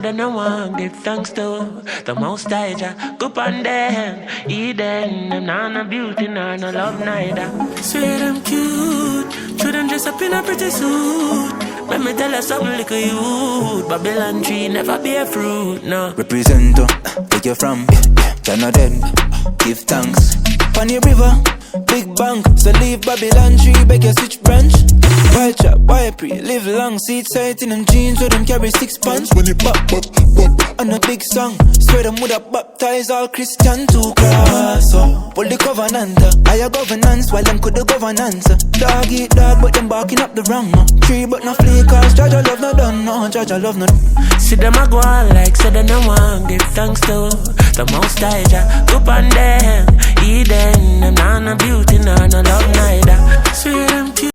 Then I want give thanks to the most high Jah. Go on them, Eden. Them not beauty, not no love neither. Swear them cute, should them dress up in a pretty suit. Let me tell you something like a youth. Babylon tree never bear fruit, no. Represent, where you from? Jah not dead, give thanks. Funny river, big bank. So leave Babylon tree, beg you switch branch. White chop, white pre, live long. Seat sight in them jeans, where them carry 6 pants. When it pop, on a big song. Swear them would have baptized all Christian to cross. So, pull the covenant, higher governance, while them could the governance. Dog eat dog, but them barking up the wrong. Tree but no flea, cause Jah love no done, no, Jah love no. See them a go on like, say them no want give thanks to the most high Jah. Go on them, Eden. Them not no beauty, not no love neither. Swear them cute.